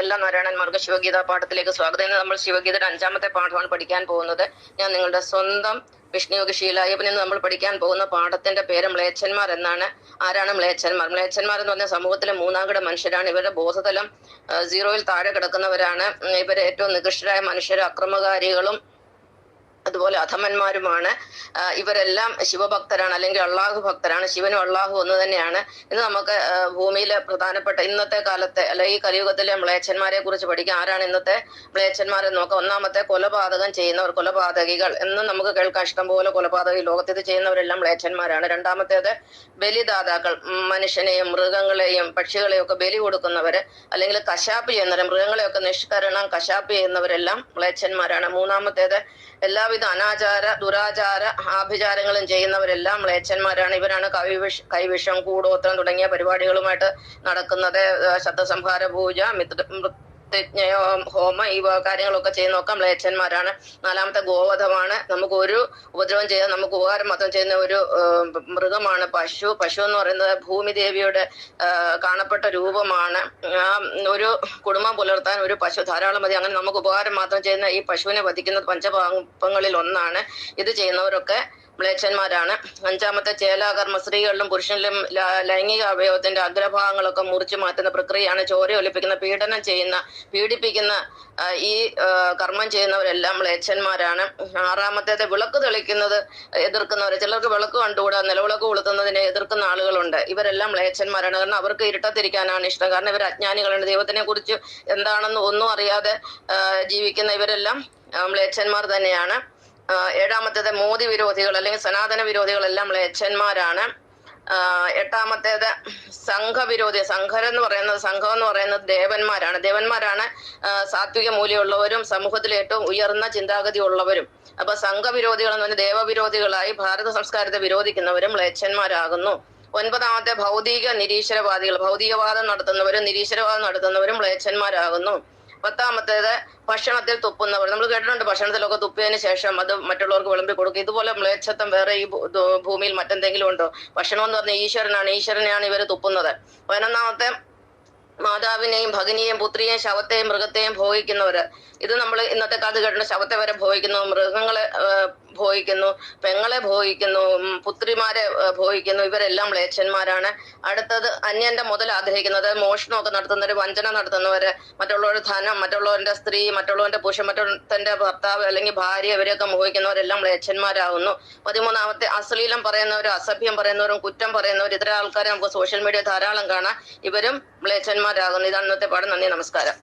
എല്ലാ നാരായണന്മാർക്ക് ശിവഗീത പാഠത്തിലേക്ക് സ്വാഗതം. ഇന്ന് നമ്മൾ ശിവഗീതയുടെ 5ാമത്തെ പാഠമാണ് പഠിക്കാൻ പോകുന്നത്. ഞാൻ നിങ്ങളുടെ സ്വന്തം വിഷ്ണുയോഗി ശീലായപ്പൻ. ഇന്ന് നമ്മൾ പഠിക്കാൻ പോകുന്ന പാഠത്തിന്റെ പേര് മ്ലേച്ഛന്മാർ എന്നാണ്. ആരാണ് മ്ലേച്ഛന്മാർ? മ്ലേച്ഛന്മാർ എന്ന് പറഞ്ഞ സമൂഹത്തിലെ മൂന്നാംകിട മനുഷ്യരാണ്. ഇവരുടെ ബോധതലം 0-ൽ താഴെ കിടക്കുന്നവരാണ്. ഇവർ ഏറ്റവും നികൃഷ്ടരായ മനുഷ്യർ, അക്രമകാരികളും അതുപോലെ അധമന്മാരുമാണ്. ഇവരെല്ലാം ശിവഭക്തരാണ്, അല്ലെങ്കിൽ അള്ളാഹു ഭക്തരാണ്. ശിവനും അള്ളാഹു ഒന്ന് തന്നെയാണ്. ഇന്ന് നമുക്ക് ഭൂമിയിലെ പ്രധാനപ്പെട്ട ഇന്നത്തെ കാലത്തെ അല്ലെങ്കിൽ ഈ കലിയുഗത്തിലെ മ്ലേച്ഛന്മാരെ കുറിച്ച് പഠിക്കാം. ആരാണ് ഇന്നത്തെ മ്ലേച്ഛന്മാരെ നോക്കാം. ഒന്നാമത്തെ, കൊലപാതകം ചെയ്യുന്നവർ, കൊലപാതകികൾ. എന്നും നമുക്ക് കേൾക്കാൻ ഇഷ്ടംപോലെ കൊലപാതക ലോകത്ത് ഇത് ചെയ്യുന്നവരെല്ലാം മ്ലേച്ഛന്മാരാണ്. രണ്ടാമത്തേത്, ബലിദാതാക്കൾ. മനുഷ്യനെയും മൃഗങ്ങളെയും പക്ഷികളെയും ഒക്കെ ബലി കൊടുക്കുന്നവര്, അല്ലെങ്കിൽ കശാപ്പ് ചെയ്യുന്നവര്, മൃഗങ്ങളെയൊക്കെ നിഷ്കരണം കശാപ്പ് ചെയ്യുന്നവരെല്ലാം മ്ലേച്ഛന്മാരാണ്. മൂന്നാമത്തേത്, എല്ലാവിധ അനാചാര ദുരാചാര ആഭിചാരങ്ങളും ചെയ്യുന്നവരെല്ലാം മ്ലേച്ഛന്മാരാണ്. ഇവരാണ് കൈവിഷം, കൂടോത്രം തുടങ്ങിയ പരിപാടികളുമായിട്ട് നടക്കുന്നത്. ശബ്ദസംഹാര പൂജ, ഹോമ, ഈ കാര്യങ്ങളൊക്കെ ചെയ്യുന്നതൊക്കെ മ്ലേച്ഛന്മാരാണ്. നാലാമത്തെ, ഗോവധമാണ്. നമുക്ക് ഒരു ഉപദ്രവം ചെയ്താൽ നമുക്ക് ഉപകാരം മാത്രം ചെയ്യുന്ന ഒരു മൃഗമാണ് പശു. പശു എന്ന് പറയുന്നത് ഭൂമിദേവിയുടെ കാണപ്പെട്ട രൂപമാണ്. ഒരു കുടുംബം പുലർത്താൻ ഒരു പശു ധാരാളം മതി. അങ്ങനെ നമുക്ക് ഉപകാരം മാത്രം ചെയ്യുന്ന ഈ പശുവിനെ വധിക്കുന്നത് പഞ്ചപാപങ്ങളിൽ ഒന്നാണ്. ഇത് ചെയ്യുന്നവരൊക്കെ മ്ലേച്ഛന്മാരാണ്. അഞ്ചാമത്തെ, ചേലാകർമ്മ. സ്ത്രീകളിലും പുരുഷനിലും ലൈംഗിക അവയവത്തിന്റെ അഗ്രഭാഗങ്ങളൊക്കെ മുറിച്ചു മാറ്റുന്ന പ്രക്രിയയാണ്. ചോര ഒലിപ്പിക്കുന്ന, പീഡിപ്പിക്കുന്ന ഈ കർമ്മം ചെയ്യുന്നവരെല്ലാം മ്ലേച്ഛന്മാരാണ്. ആറാമത്തേത്, വിളക്ക് തെളിക്കുന്നത് എതിർക്കുന്നവർ. ചിലർക്ക് വിളക്ക് കണ്ടുകൂടാ, നിലവിളക്ക് കൊളുത്തുന്നതിനെ എതിർക്കുന്ന ആളുകളുണ്ട്. ഇവരെല്ലാം മ്ലേച്ഛന്മാരാണ്. കാരണം അവർക്ക് ഇരുട്ടത്തിരിക്കാനാണ് ഇഷ്ടം. കാരണം ഇവർ അജ്ഞാനികളാണ്. ദൈവത്തിനെ കുറിച്ച് എന്താണെന്ന് ഒന്നും അറിയാതെ ജീവിക്കുന്ന ഇവരെല്ലാം മ്ലേച്ഛന്മാർ തന്നെയാണ്. ഏഴാമത്തേത്, മോദി വിരോധികൾ അല്ലെങ്കിൽ സനാതന വിരോധികളെല്ലാം മ്ലേച്ഛന്മാരാണ്. എട്ടാമത്തേത്, സംഘവിരോധി. സംഘം എന്ന് പറയുന്നത് ദേവന്മാരാണ്. സാത്വിക മൂല്യമുള്ളവരും സമൂഹത്തിലെ ഏറ്റവും ഉയർന്ന ചിന്താഗതി ഉള്ളവരും. അപ്പൊ സംഘവിരോധികൾ എന്ന് പറഞ്ഞാൽ ദേവവിരോധികളായി ഭാരത സംസ്കാരത്തെ വിരോധിക്കുന്നവരും മ്ലേച്ഛന്മാരാകുന്നു. ഒൻപതാമത്തെ, ഭൗതിക നിരീശ്വരവാദികൾ. ഭൗതികവാദം നടത്തുന്നവരും നിരീശ്വരവാദം നടത്തുന്നവരും മ്ലേച്ഛന്മാരാകുന്നു. പത്താമത്തേത്, ഭക്ഷണത്തിൽ തുപ്പുന്നവർ. നമ്മൾ കേട്ടിട്ടുണ്ട്, ഭക്ഷണത്തിലൊക്കെ തുപ്പിയതിനു ശേഷം അത് മറ്റുള്ളവർക്ക് വിളമ്പി കൊടുക്കും. ഇതുപോലെ മ്ലേച്ഛത്വം വേറെ ഈ ഭൂമിയിൽ മറ്റെന്തെങ്കിലും ഉണ്ടോ? ഭക്ഷണം എന്ന് പറഞ്ഞാൽ ഈശ്വരനെയാണ് ഇവർ തുപ്പുന്നത്. 11ാമത്തെ, മാതാവിനെയും ഭഗിനിയെയും പുത്രിയെയും ശവത്തെയും മൃഗത്തെയും ഭോഗിക്കുന്നവര്. ഇത് നമ്മൾ ഇന്നത്തെ കാലത്ത് കേട്ടിട്ടുണ്ട്. ശവത്തെ വരെ ഭോഗിക്കുന്നു, മൃഗങ്ങളെ ഭോഗിക്കുന്നു, പെങ്ങളെ ഭോഗിക്കുന്നു, പുത്രിമാരെ ഭോഗിക്കുന്നു. ഇവരെല്ലാം മ്ലേച്ഛന്മാരാണ്. അടുത്തത്, അന്യന്റെ മുതൽ ആഗ്രഹിക്കുന്നത്. മോഷണമൊക്കെ നടത്തുന്നവര്, വഞ്ചന നടത്തുന്നവര്, മറ്റുള്ളവരുടെ ധനം, മറ്റുള്ളവരുടെ സ്ത്രീ, മറ്റുള്ളവന്റെ പുരുഷൻ, മറ്റുള്ളവന്റെ ഭർത്താവ് അല്ലെങ്കിൽ ഭാര്യ, ഇവരെയൊക്കെ മോഹിക്കുന്നവരെല്ലാം മ്ലേച്ഛന്മാരാകുന്നു. 13ാമത്തെ, അശ്ലീലം പറയുന്നവരും അസഭ്യം പറയുന്നവരും കുറ്റം പറയുന്നവരും ഇത്തരം ആൾക്കാരെ നമുക്ക് സോഷ്യൽ മീഡിയ ധാരാളം കാണാം. ഇവരും മ്ലേച്ഛന്മാരാകുന്നു. ഇതാണ് ഇന്നത്തെ പാഠം. നന്ദി, നമസ്കാരം.